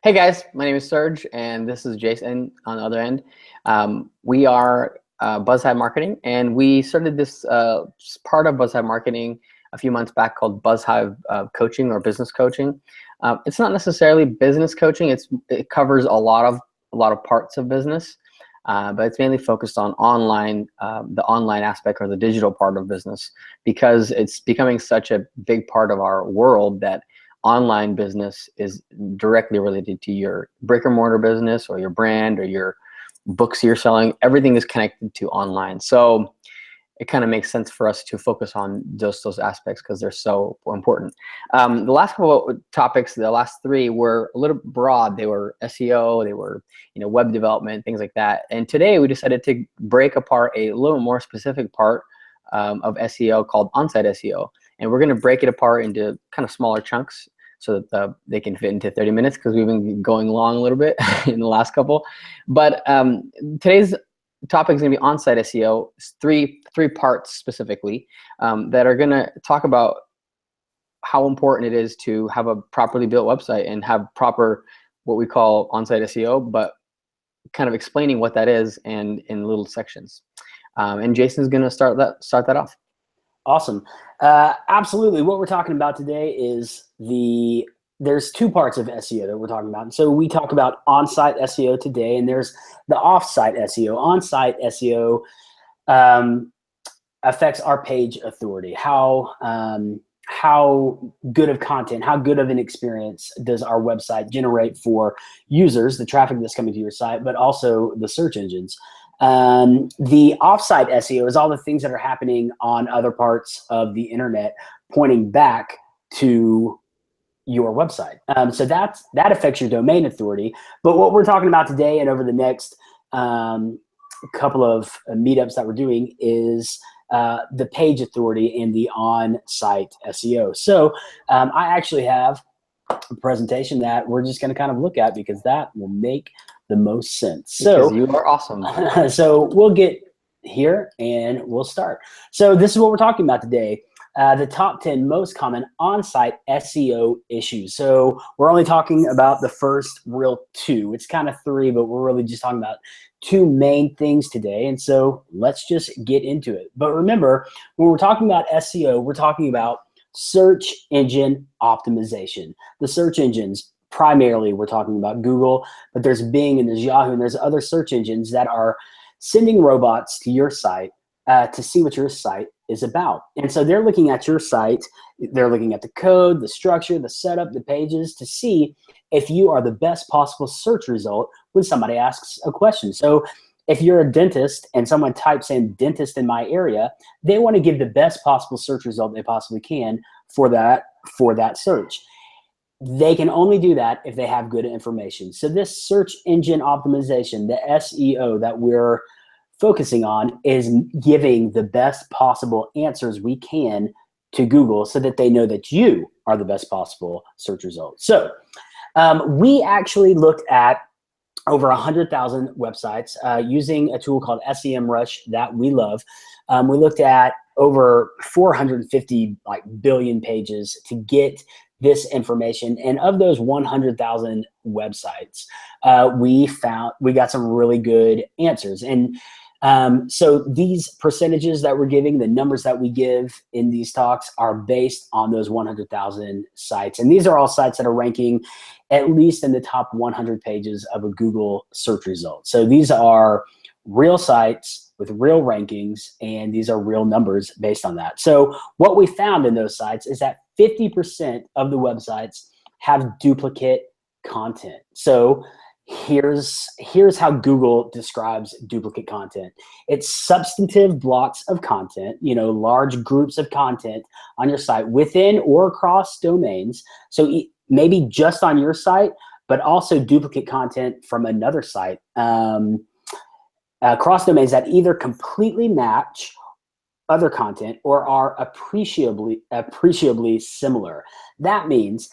Hey guys, my name is Serge, and this is Jason on the other end. We are Buzzhive Marketing, and we started this part of Buzzhive Marketing a few months back called Buzzhive Coaching or Business Coaching. It's not necessarily business coaching; it covers a lot of parts of business, but it's mainly focused on the online aspect or the digital part of business, because it's becoming such a big part of our world that online business is directly related to your brick and mortar business or your brand or your books you're selling. Everything is connected to online. So it kind of makes sense for us to focus on just those aspects because they're so important. The last couple of topics, the last three, were a little broad. They were SEO, they were web development, things like that. And today we decided to break apart a little more specific part of SEO called OnSite SEO. And we're going to break it apart into kind of smaller chunks so that they can fit into 30 minutes because we've been going long a little bit in the last couple. But today's topic is going to be on-site SEO, three parts specifically that are going to talk about how important it is to have a properly built website and have proper what we call on-site SEO, but kind of explaining what that is and in little sections. And Jason's going to start that off. Awesome. Absolutely. What we're talking about today is there's two parts of SEO that we're talking about. And so we talk about on-site SEO today, and there's the off-site SEO. On-site SEO affects our page authority. How good of content, how good of an experience does our website generate for users, the traffic that's coming to your site, but also the search engines. The offsite SEO is all the things that are happening on other parts of the internet pointing back to your website. So that affects your domain authority. But what we're talking about today and over the next couple of meetups that we're doing is the page authority and the on-site SEO. So I actually have a presentation that we're just going to kind of look at because that will make the most sense. So you are awesome. So we'll get here and we'll start. So this is what we're talking about today. The top 10 most common on-site SEO issues. So we're only talking about the first real two. It's kind of three, but we're really just talking about two main things today. And so let's just get into it. But remember, when we're talking about SEO, we're talking about search engine optimization. The search engines, primarily we're talking about Google, but there's Bing and there's Yahoo and there's other search engines that are sending robots to your site to see what your site is about. And so they're looking at your site, they're looking at the code, the structure, the setup, the pages to see if you are the best possible search result when somebody asks a question. So if you're a dentist and someone types in dentist in my area, they want to give the best possible search result they possibly can for that search. They can only do that if they have good information. So this search engine optimization, the SEO that we're focusing on, is giving the best possible answers we can to Google so that they know that you are the best possible search result. So we actually looked at over 100,000 websites using a tool called SEMrush that we love. We looked at over 450 billion pages to get this information, and of those 100,000 websites, we got some really good answers. And so these percentages that we're giving, the numbers that we give in these talks, are based on those 100,000 sites, and these are all sites that are ranking at least in the top 100 pages of a Google search result. So these are real sites with real rankings, and these are real numbers based on that. So what we found in those sites is that 50% of the websites have duplicate content. So here's how Google describes duplicate content. It's substantive blocks of content, large groups of content on your site within or across domains. So maybe just on your site, but also duplicate content from another site. Cross domains that either completely match other content or are appreciably similar. That means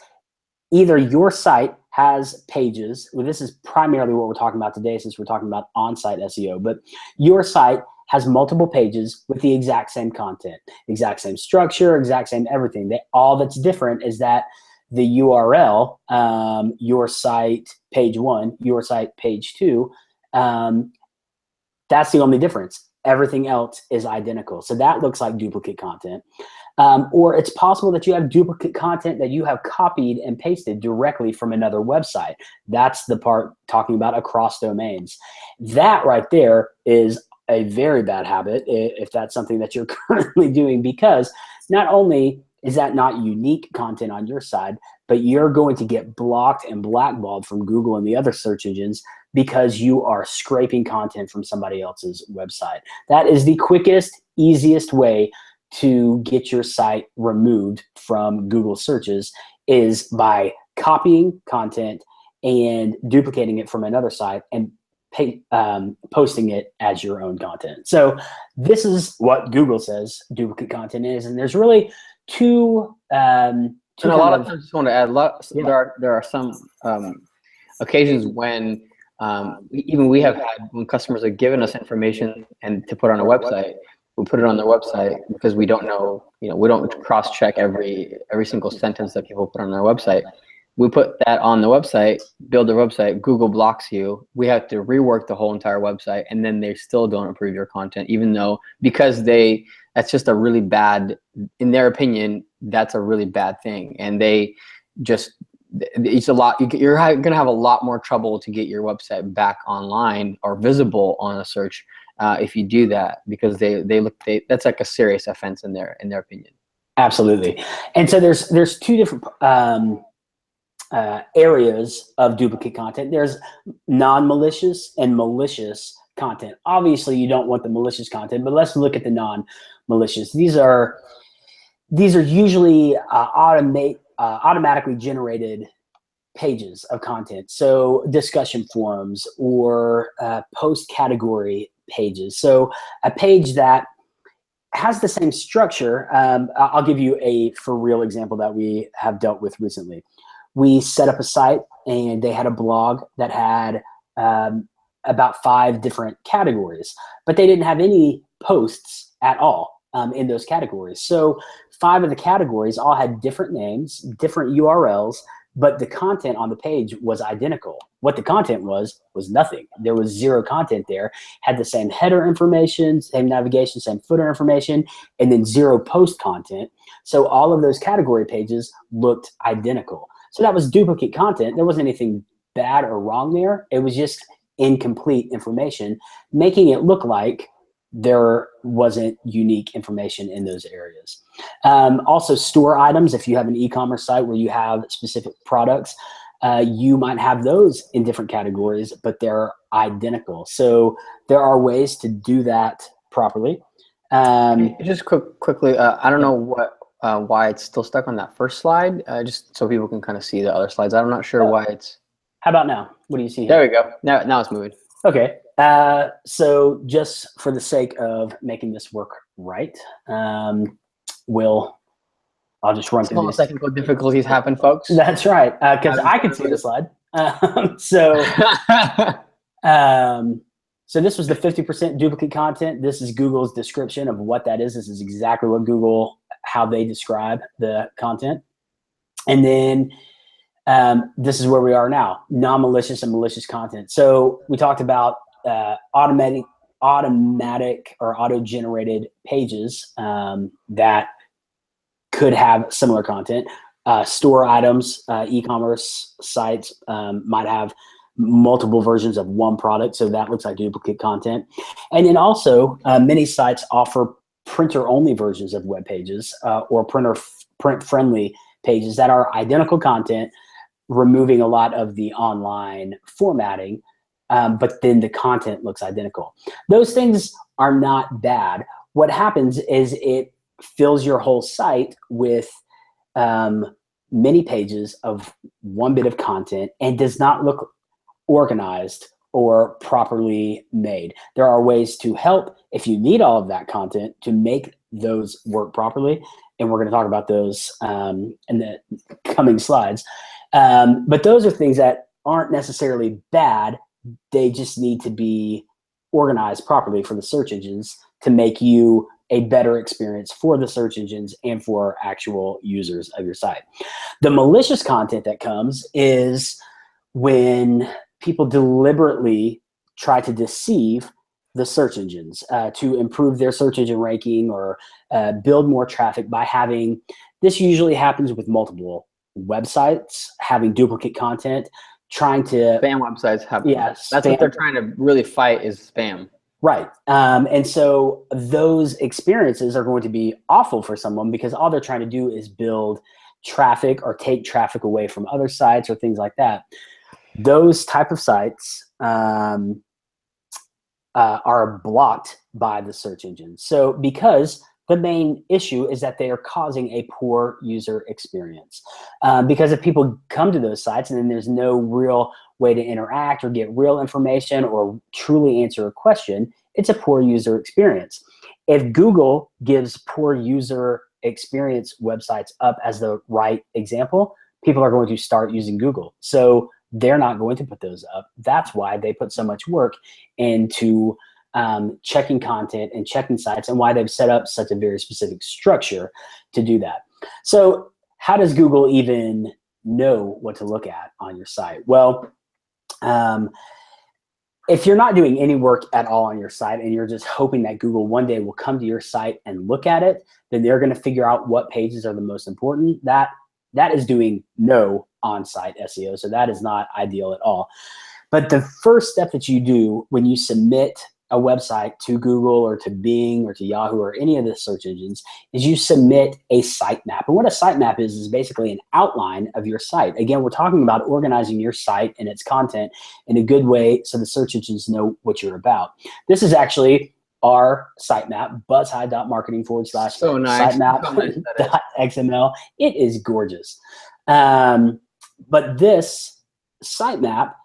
either your site has pages, well, this is primarily what we're talking about today since we're talking about on-site SEO, but your site has multiple pages with the exact same content, exact same structure, exact same everything. All that's different is that the URL, your site page 1, your site page 2, that's the only difference. Everything else is identical. So that looks like duplicate content. Or it's possible that you have duplicate content that you have copied and pasted directly from another website. That's the part talking about across domains. That right there is a very bad habit if that's something that you're currently doing, because not only is that not unique content on your side, but you're going to get blocked and blackballed from Google and the other search engines because you are scraping content from somebody else's website. That is the quickest, easiest way to get your site removed from Google searches, is by copying content and duplicating it from another site and posting it as your own content. So this is what Google says duplicate content is, and there's really two. And a lot of times, I just want to add, there are some occasions when even we have had, when customers have given us information and to put on a website, we put it on their website because we don't know, we don't cross-check every single sentence that people put on their website. We put that on the website, build a website, Google blocks you. We have to rework the whole entire website, and then they still don't approve your content, even though, because that's just a really bad, in their opinion, that's a really bad thing. And they just, it's a lot, you're going to have a lot more trouble to get your website back online or visible on a search if you do that, because that's like a serious offense in their opinion. Absolutely. And so there's two different areas of duplicate content. There's non-malicious and malicious content. Obviously, you don't want the malicious content, but let's look at the non-malicious. These are usually automatically generated pages of content. So discussion forums or post category pages. So a page that has the same structure. I'll give you a for real example that we have dealt with recently. We set up a site and they had a blog that had about 5 different categories, but they didn't have any posts at all in those categories. So 5 of the categories all had different names, different URLs, but the content on the page was identical. What the content was nothing. There was 0 content there. Had the same header information, same navigation, same footer information, and then 0 post content. So all of those category pages looked identical. So that was duplicate content. There wasn't anything bad or wrong there. It was just incomplete information, making it look like there wasn't unique information in those areas. Also, store items. If you have an e-commerce site where you have specific products, you might have those in different categories, but they're identical. So there are ways to do that properly. Just quickly, I don't know why it's still stuck on that first slide, just so people can kind of see the other slides. I'm not sure why it's... How about now? What do you see here? There we go. Now it's moving. Okay. So just for the sake of making this work right, I'll just run through these. Technical difficulties happen, folks. That's right, because I can see the slide. So this was the 50% duplicate content. This is Google's description of what that is. This is exactly what how they describe the content. And then this is where we are now, non-malicious and malicious content. So we talked about automatic or auto-generated pages that could have similar content. Store items, e-commerce sites might have multiple versions of one product, so that looks like duplicate content. And then also, many sites offer printer-only versions of web pages or print-friendly pages that are identical content, removing a lot of the online formatting, but then the content looks identical. Those things are not bad. What happens is it fills your whole site with many pages of one bit of content and does not look organized or properly made. There are ways to help if you need all of that content to make those work properly, and we're going to talk about those in the coming slides. But those are things that aren't necessarily bad. They just need to be organized properly for the search engines to make you a better experience for the search engines and for actual users of your site. The malicious content that comes is when people deliberately try to deceive the search engines to improve their search engine ranking or build more traffic by having, this usually happens with multiple websites having duplicate content, trying to spam websites have, yes, that's what they're trying to really fight, is spam. Right. And so those experiences are going to be awful for someone because all they're trying to do is build traffic or take traffic away from other sites or things like that. Those type of sites are blocked by the search engine. So because the main issue is that they are causing a poor user experience. Because if people come to those sites and then there's no real way to interact or get real information or truly answer a question, it's a poor user experience. If Google gives poor user experience websites up as the right example, people are going to start using Google. So they're not going to put those up. That's why they put so much work into checking content and checking sites, and why they've set up such a very specific structure to do that. So how does Google even know what to look at on your site? Well, if you're not doing any work at all on your site and you're just hoping that Google one day will come to your site and look at it, then they're going to figure out what pages are the most important. That is doing no on-site SEO, so that is not ideal at all. But the first step that you do when you submit a website to Google or to Bing or to Yahoo or any of the search engines is you submit a sitemap. And what a sitemap is basically an outline of your site. Again, we're talking about organizing your site and its content in a good way so the search engines know what you're about. This is actually our sitemap, buzzhive.marketing/sitemap.xml. So nice. It is gorgeous. But this sitemap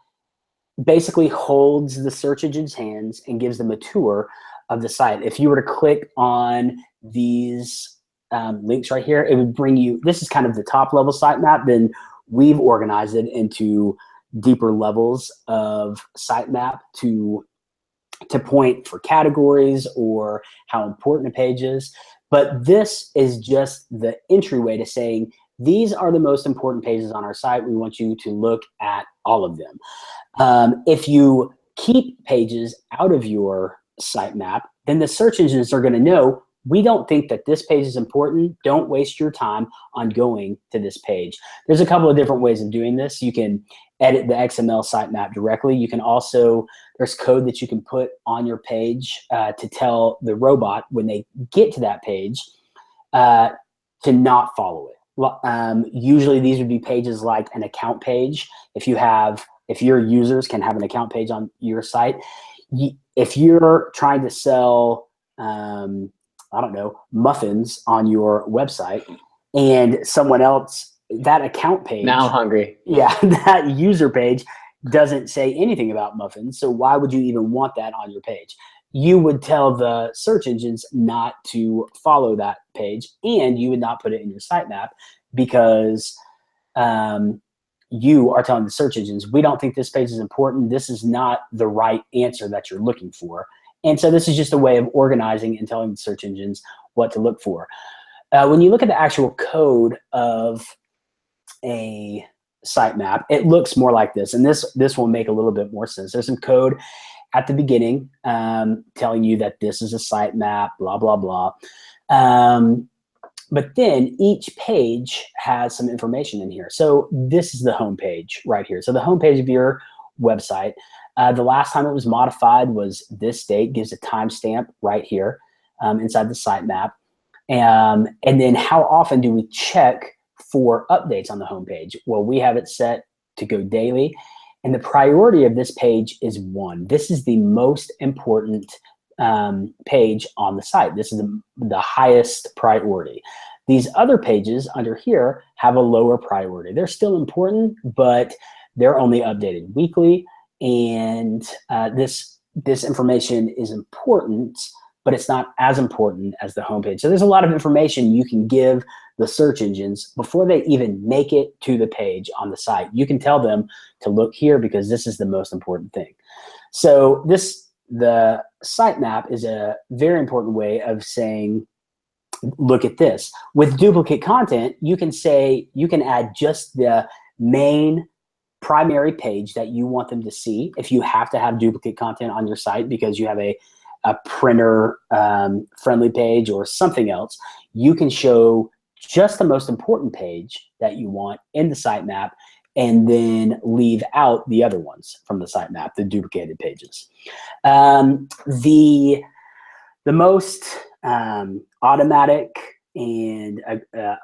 basically holds the search engine's hands and gives them a tour of the site. If you were to click on these links right here, it would bring you, this is kind of the top level sitemap, then we've organized it into deeper levels of sitemap to point for categories or how important a page is. But this is just the entryway to saying, these are the most important pages on our site. We want you to look at all of them. If you keep pages out of your sitemap, then the search engines are going to know, we don't think that this page is important. Don't waste your time on going to this page. There's a couple of different ways of doing this. You can edit the XML sitemap directly. You can also, there's code that you can put on your page to tell the robot when they get to that page to not follow it. Usually these would be pages like an account page. If your users can have an account page on your site, if you're trying to sell, I don't know, muffins on your website and someone else, that account page. Now I'm hungry. Yeah, that user page doesn't say anything about muffins. So why would you even want that on your page? You would tell the search engines not to follow that page, and you would not put it in your sitemap because you are telling the search engines, we don't think this page is important. This is not the right answer that you're looking for. And so this is just a way of organizing and telling the search engines what to look for. When you look at the actual code of a sitemap, it looks more like this. And this will make a little bit more sense. There's some code at the beginning telling you that this is a sitemap, blah, blah, blah. But then each page has some information in here. So this is the home page right here. So the home page of your website, the last time it was modified was this date, gives a timestamp right here inside the sitemap. And then how often do we check for updates on the home page? Well, we have it set to go daily. And the priority of this page is 1. This is the most important page on the site. This is the highest priority. These other pages under here have a lower priority. They're still important, but they're only updated weekly. And this information is important, but it's not as important as the homepage. So there's a lot of information you can give the search engines before they even make it to the page on the site. You can tell them to look here because this is the most important thing. So the sitemap is a very important way of saying, look at this. With duplicate content, you can say, you can add just the main primary page that you want them to see. If you have to have duplicate content on your site because you have a printer friendly page or something else, you can show just the most important page that you want in the sitemap and then leave out the other ones from the sitemap, the duplicated pages. The most automatic and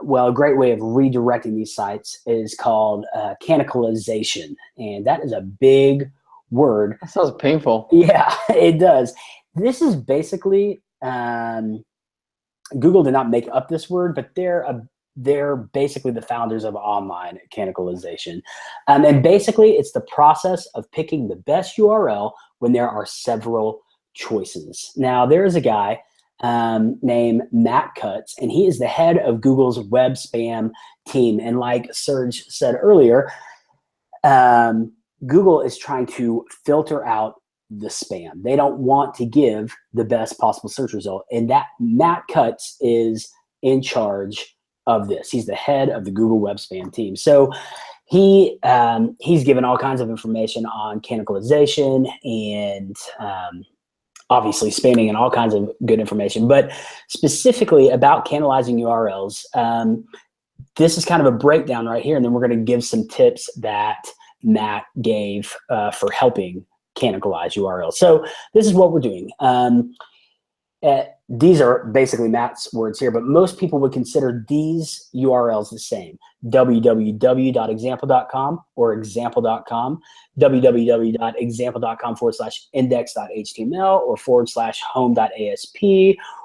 well, a great way of redirecting these sites is called canonicalization, and that is a big word. That sounds painful. Yeah, it does. This is basically Google did not make up this word, but they're basically the founders of online canonicalization, and basically it's the process of picking the best URL when there are several choices. Now there is a guy named Matt Cutts, and he is the head of Google's web spam team. And like Serge said earlier, Google is trying to filter out the spam. They don't want to give the best possible search result. And that Matt Cutts is in charge of this. He's the head of the Google web spam team. So he's given all kinds of information on canonicalization and obviously spamming and all kinds of good information, but specifically about canalizing URLs. This is kind of a breakdown right here, and then we're going to give some tips that Matt gave for helping canonicalize URLs. So this is what we're doing. These are basically Matt's words here, but most people would consider these URLs the same: www.example.com or example.com, www.example.com/index.html or /home.asp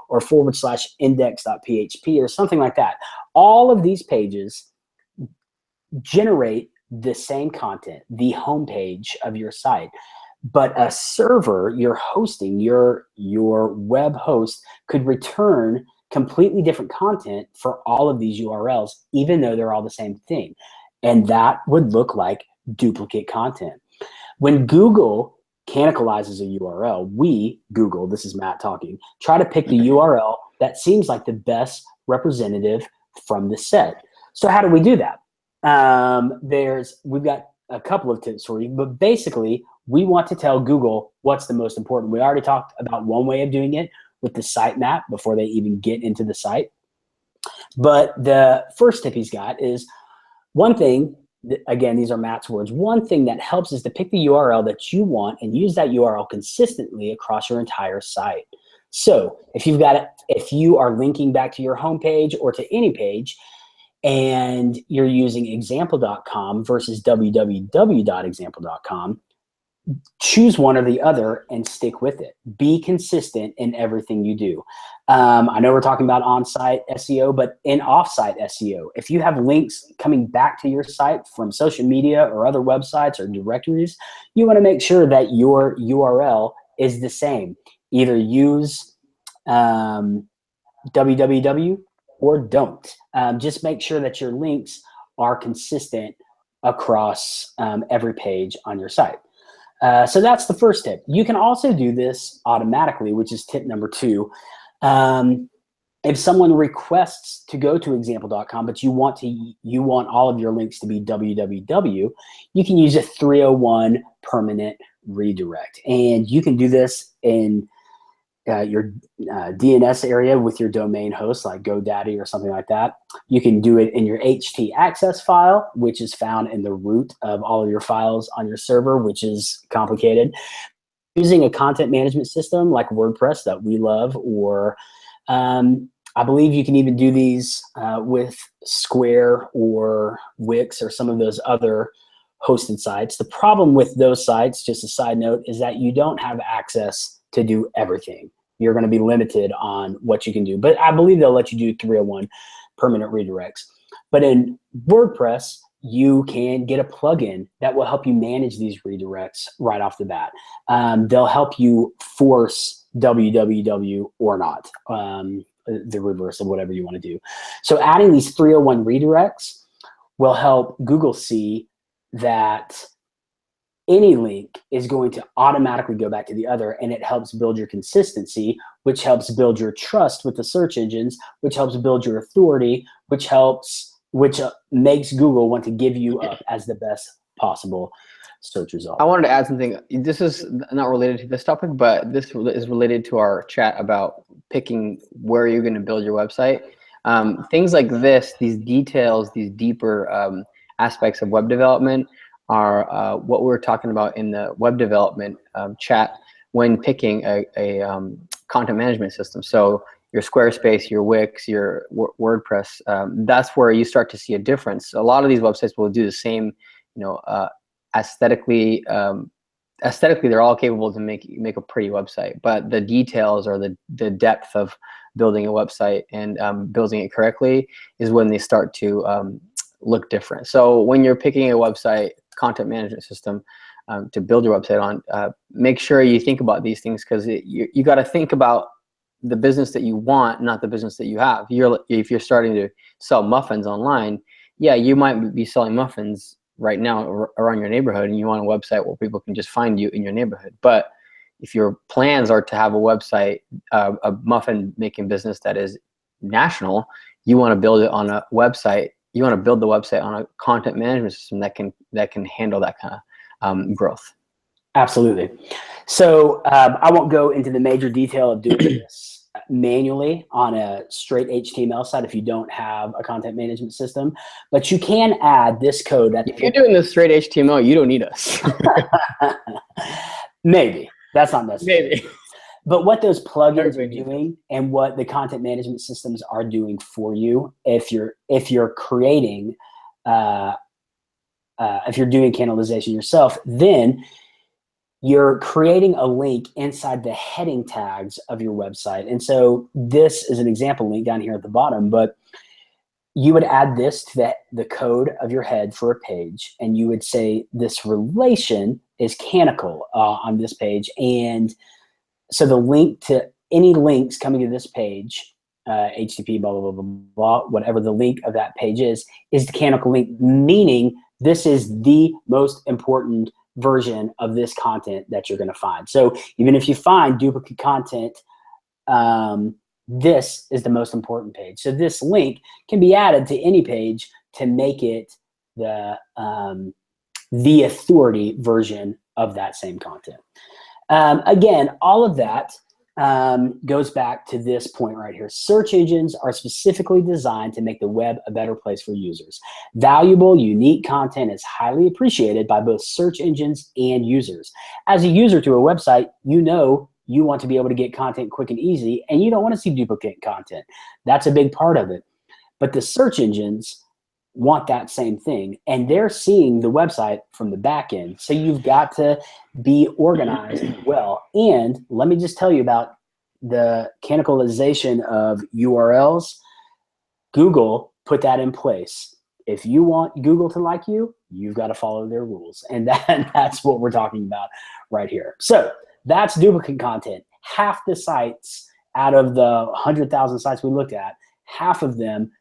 or /index.php or something like that. All of these pages generate the same content, the homepage of your site. But a server you're hosting, your web host, could return completely different content for all of these URLs, even though they're all the same thing. And that would look like duplicate content. When Google canonicalizes a URL, we, Google, this is Matt talking, try to pick the URL that seems like the best representative from the set. So how do we do that? We've got a couple of tips for you, but basically we want to tell Google what's the most important. We already talked about one way of doing it with the sitemap before they even get into the site. But the first tip he's got is one thing, again, these are Matt's words, one thing that helps is to pick the URL that you want and use that URL consistently across your entire site. So if you are linking back to your homepage or to any page, and you're using example.com versus www.example.com, choose one or the other and stick with it. Be consistent in everything you do. I know we're talking about on-site SEO, but in off-site SEO, if you have links coming back to your site from social media or other websites or directories, you want to make sure that your URL is the same. Either use www or don't. Just make sure that your links are consistent across every page on your site. So that's the first tip. You can also do this automatically, which is tip number 2. If someone requests to go to example.com, but you want all of your links to be www, you can use a 301 permanent redirect. And you can do this in your DNS area with your domain host like GoDaddy or something like that. You can do it in your htaccess file, which is found in the root of all of your files on your server, which is complicated. Using a content management system like WordPress that we love, or I believe you can even do these with Square or Wix or some of those other hosted sites. The problem with those sites, just a side note, is that you don't have access to do everything. You're going to be limited on what you can do. But I believe they'll let you do 301 permanent redirects. But in WordPress, you can get a plugin that will help you manage these redirects right off the bat. They'll help you force www or not, the reverse of whatever you want to do. So adding these 301 redirects will help Google see that any link is going to automatically go back to the other, and it helps build your consistency, which helps build your trust with the search engines, which helps build your authority, which makes Google want to give you up as the best possible search result. I wanted to add something. This is not related to this topic, but this is related to our chat about picking where you're going to build your website. Things like this, these details, these deeper aspects of web development are what we're talking about in the web development chat when picking a content management system. So your Squarespace, your Wix, your WordPress, that's where you start to see a difference. A lot of these websites will do the same, aesthetically, they're all capable to make a pretty website, but the details or the depth of building a website and building it correctly is when they start to look different. So when you're picking a website content management system to build your website on, make sure you think about these things, because you got to think about the business that you want, not the business that you have. If you're starting to sell muffins online, yeah, you might be selling muffins right now around your neighborhood, and you want a website where people can just find you in your neighborhood. But if your plans are to have a website, a muffin making business that is national, you want to build it on a website. You want to build the website on a content management system that can handle that kind of growth. Absolutely. So I won't go into the major detail of doing this manually on a straight HTML site if you don't have a content management system, but you can add this code. If you're doing this straight HTML, you don't need us. Maybe. That's not necessary. Maybe. But what those plugins are doing and what the content management systems are doing for you, if you're creating, if you're doing canalization yourself, then you're creating a link inside the heading tags of your website. And so this is an example link down here at the bottom, but you would add this to the code of your head for a page, and you would say this relation is canonical on this page. And so the link to any links coming to this page, HTTP, blah, blah, blah, blah, blah, whatever the link of that page is the canonical link, meaning this is the most important version of this content that you're going to find. So even if you find duplicate content, this is the most important page. So this link can be added to any page to make it the authority version of that same content. Again, all of that goes back to this point right here. Search engines are specifically designed to make the web a better place for users. Valuable, unique content is highly appreciated by both search engines and users. As a user to a website, you want to be able to get content quick and easy, and you don't want to see duplicate content. That's a big part of it. But the search engines want that same thing, and they're seeing the website from the back end. So you've got to be organized well. And let me just tell you about the canonicalization of URLs. Google put that in place. If you want Google to like you, you've got to follow their rules. And that's what we're talking about right here. So that's duplicate content. Half the sites out of the 100,000 sites we looked at, half of them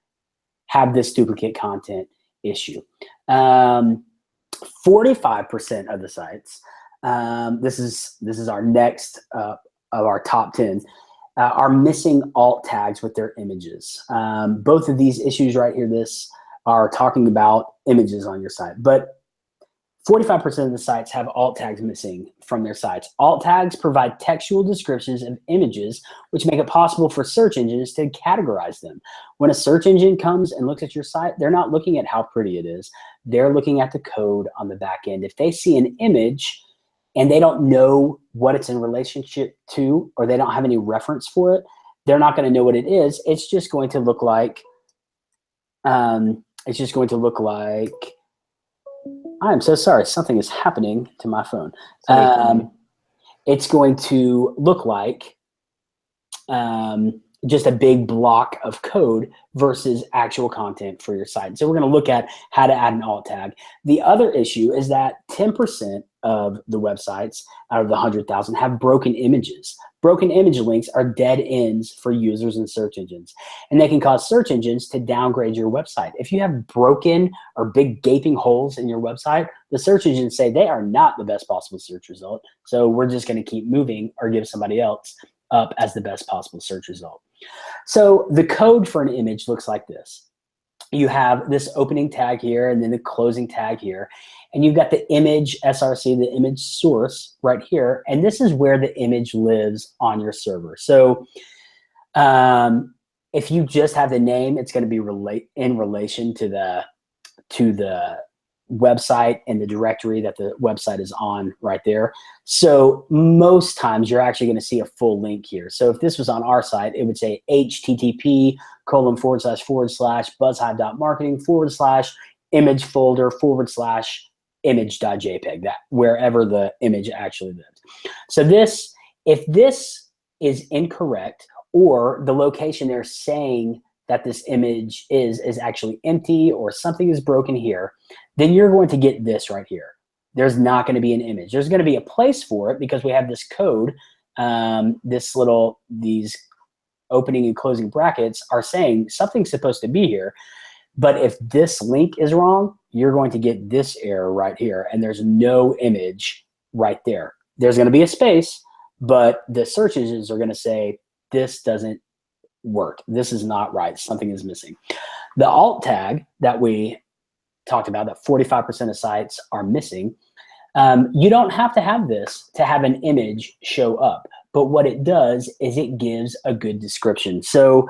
have this duplicate content issue. 45% of the sites, this is our next of our top 10, are missing alt tags with their images. Both of these issues right here, this are talking about images on your site, but 45% of the sites have alt tags missing from their sites. Alt tags provide textual descriptions of images, which make it possible for search engines to categorize them. When a search engine comes and looks at your site, they're not looking at how pretty it is. They're looking at the code on the back end. If they see an image and they don't know what it's in relationship to, or they don't have any reference for it, they're not going to know what it is. It's just going to look like, I'm so sorry, something is happening to my phone. It's going to look like just a big block of code versus actual content for your site. So we're going to look at how to add an alt tag. The other issue is that 10% of the websites out of the 100,000 have broken images. Broken image links are dead ends for users and search engines, and they can cause search engines to downgrade your website. If you have broken or big gaping holes in your website, the search engines say they are not the best possible search result, so we're just going to keep moving or give somebody else up as the best possible search result. So the code for an image looks like this. You have this opening tag here and then the closing tag here. And you've got the image SRC, the image source right here. And this is where the image lives on your server. So if you just have the name, it's going to be in relation to the website and the directory that the website is on right there. So most times you're actually going to see a full link here. So if this was on our site, it would say http://buzzhive.marketing/image folder/image.jpg, that wherever the image actually lives. So if this is incorrect, or the location they're saying that this image is actually empty, or something is broken here, then you're going to get this right here. There's not going to be an image. There's going to be a place for it because we have this code, these opening and closing brackets are saying something's supposed to be here. But if this link is wrong, you're going to get this error right here, and there's no image right there. There's going to be a space, but the search engines are going to say, this doesn't work. This is not right. Something is missing. The alt tag that we talked about, that 45% of sites are missing, you don't have to have this to have an image show up. But what it does is it gives a good description. So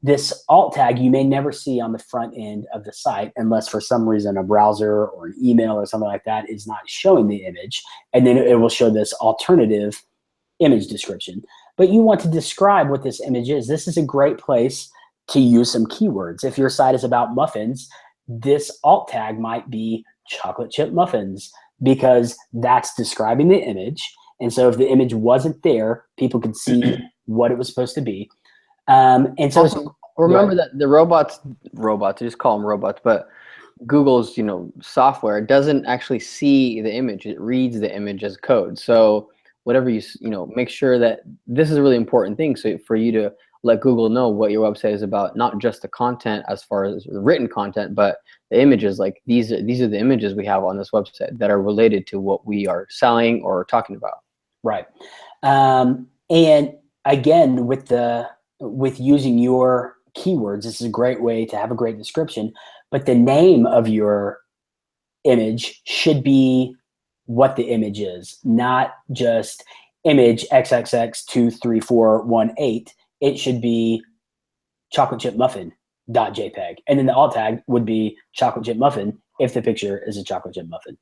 this alt tag you may never see on the front end of the site unless for some reason a browser or an email or something like that is not showing the image, and then it will show this alternative image description. But you want to describe what this image is. This is a great place to use some keywords. If your site is about muffins, this alt tag might be chocolate chip muffins, because that's describing the image. And so if the image wasn't there, people could see what it was supposed to be. And so also, remember that the robots, I just call them robots, but Google's software doesn't actually see the image. It reads the image as code. So whatever make sure that this is a really important thing. So for you to let Google know what your website is about, not just the content as far as the written content, but the images. Like these are the images we have on this website that are related to what we are selling or talking about. Right. And again, with using your keywords, this is a great way to have a great description, but the name of your image should be what the image is, not just image XXX23418. It should be chocolate chip muffin.jpg. And then the alt tag would be chocolate chip muffin if the picture is a chocolate chip muffin.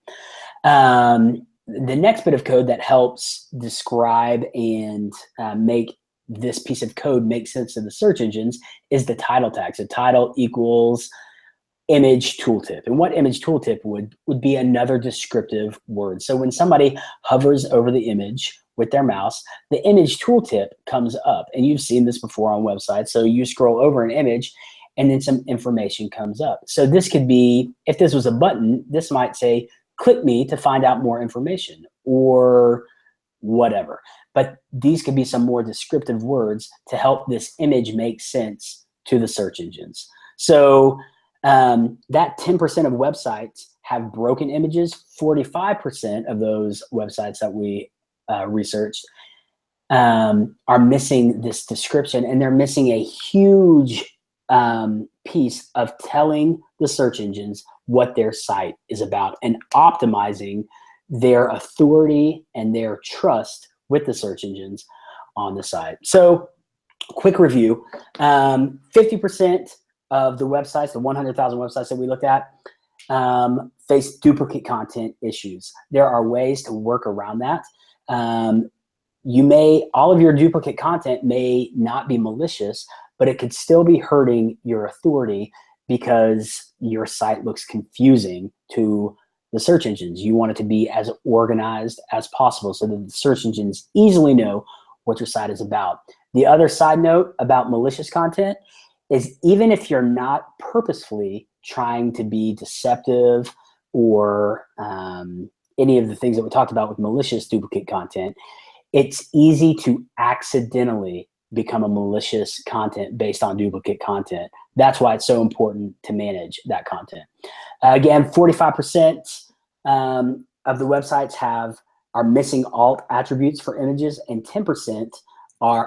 The next bit of code that helps describe and make this piece of code make sense to the search engines is the title tag. So title equals image tooltip. And what image tooltip would be another descriptive word. So when somebody hovers over the image with their mouse, the image tooltip comes up. And you've seen this before on websites. So you scroll over an image and then some information comes up. So this could be, if this was a button, this might say, click me to find out more information or whatever. But these could be some more descriptive words to help this image make sense to the search engines. So that 10% of websites have broken images. 45% of those websites that we researched are missing this description, and they're missing a huge piece of telling the search engines what their site is about and optimizing their authority and their trust with the search engines on the site. So quick review, 50% of the websites, the 100,000 websites that we looked at, face duplicate content issues. There are ways to work around that. All of your duplicate content may not be malicious, but it could still be hurting your authority because your site looks confusing to the search engines. You want it to be as organized as possible so that the search engines easily know what your site is about. The other side note about malicious content is, even if you're not purposefully trying to be deceptive or any of the things that we talked about with malicious duplicate content, it's easy to accidentally become a malicious content based on duplicate content. That's why it's so important to manage that content. Again, 45% of the websites are missing alt attributes for images, and 10%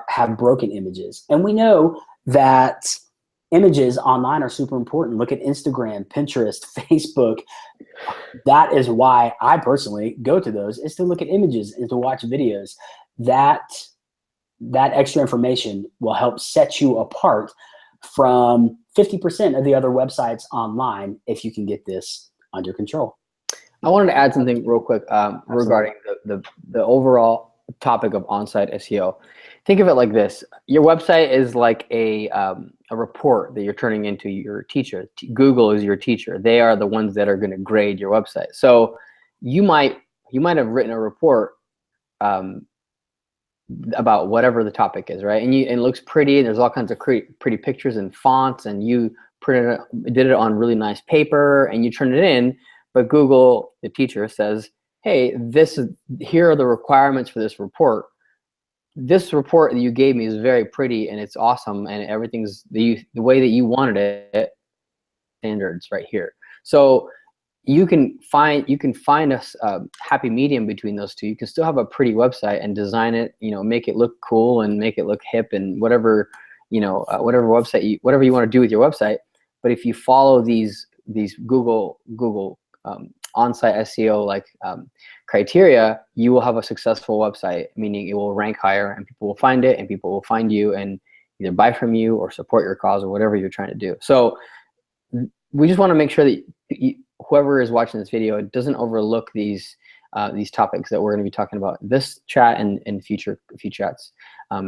have broken images. And we know that images online are super important. Look at Instagram, Pinterest, Facebook. That is why I personally go to those, is to look at images and to watch videos. That extra information will help set you apart from 50% of the other websites online if you can get this under control. I wanted to add something real quick regarding the overall topic of on-site SEO. Think of it like this. Your website is like a report that you're turning into your teacher. Google is your teacher. They are the ones that are going to grade your website. So you might have written a report about whatever the topic is, right? And it looks pretty, and there's all kinds of pretty pictures and fonts, and you did it on really nice paper, and you turn it in, but Google, the teacher, says, hey, here are the requirements for this report. This report that you gave me is very pretty, and it's awesome, and everything's the way that you wanted it, standards right here. So you can find a happy medium between those two. You can still have a pretty website and design it, make it look cool and make it look hip and whatever, whatever you want to do with your website. But if you follow these Google on-site SEO criteria, you will have a successful website, meaning it will rank higher and people will find it and people will find you and either buy from you or support your cause or whatever you're trying to do. So we just want to make sure that whoever is watching this video doesn't overlook these topics that we're going to be talking about in this chat and in future chats,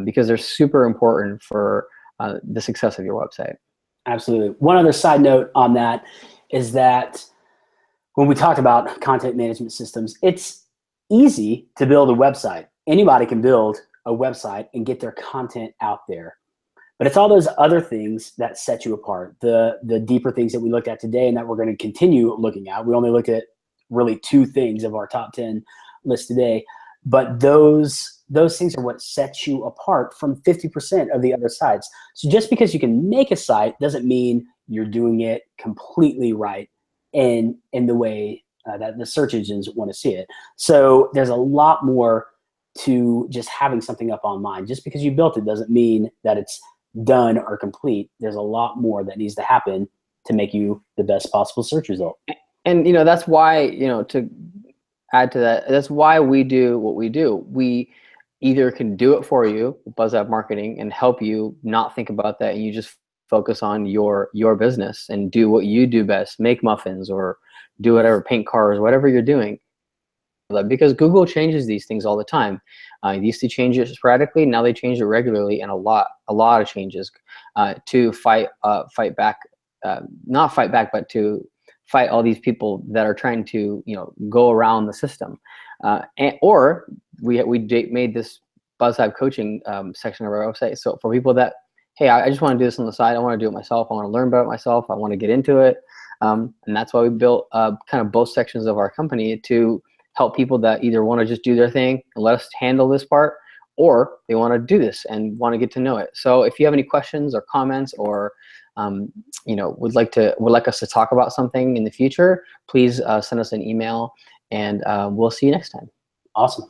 because they're super important for the success of your website. Absolutely. One other side note on that is that when we talked about content management systems, it's easy to build a website. Anybody can build a website and get their content out there. But it's all those other things that set you apart, the deeper things that we looked at today and that we're going to continue looking at. We only looked at really 2 things of our top 10 list today, but those things are what sets you apart from 50% of the other sites. So just because you can make a site doesn't mean you're doing it completely right in the way that the search engines want to see it. So there's a lot more to just having something up online. Just because you built it doesn't mean that it's done or complete. There's a lot more that needs to happen to make you the best possible search result. And that's why, to add to that, that's why we do what we do. We either can do it for you, Buzzhive Marketing, and help you not think about that, and you just focus on your business and do what you do best, make muffins or do whatever, paint cars, whatever you're doing. Because Google changes these things all the time. They used to change it sporadically, now they change it regularly, and a lot of changes to fight back, not fight back, but to fight all these people that are trying to go around the system. Or we made this Buzzhive coaching section of our website. So for people that, hey, I just want to do this on the side, I want to do it myself, I want to learn about it myself, I want to get into it, and that's why we built kind of both sections of our company to help people that either want to just do their thing and let us handle this part, or they want to do this and want to get to know it. So if you have any questions or comments, or would like us to talk about something in the future, please send us an email, and we'll see you next time. Awesome.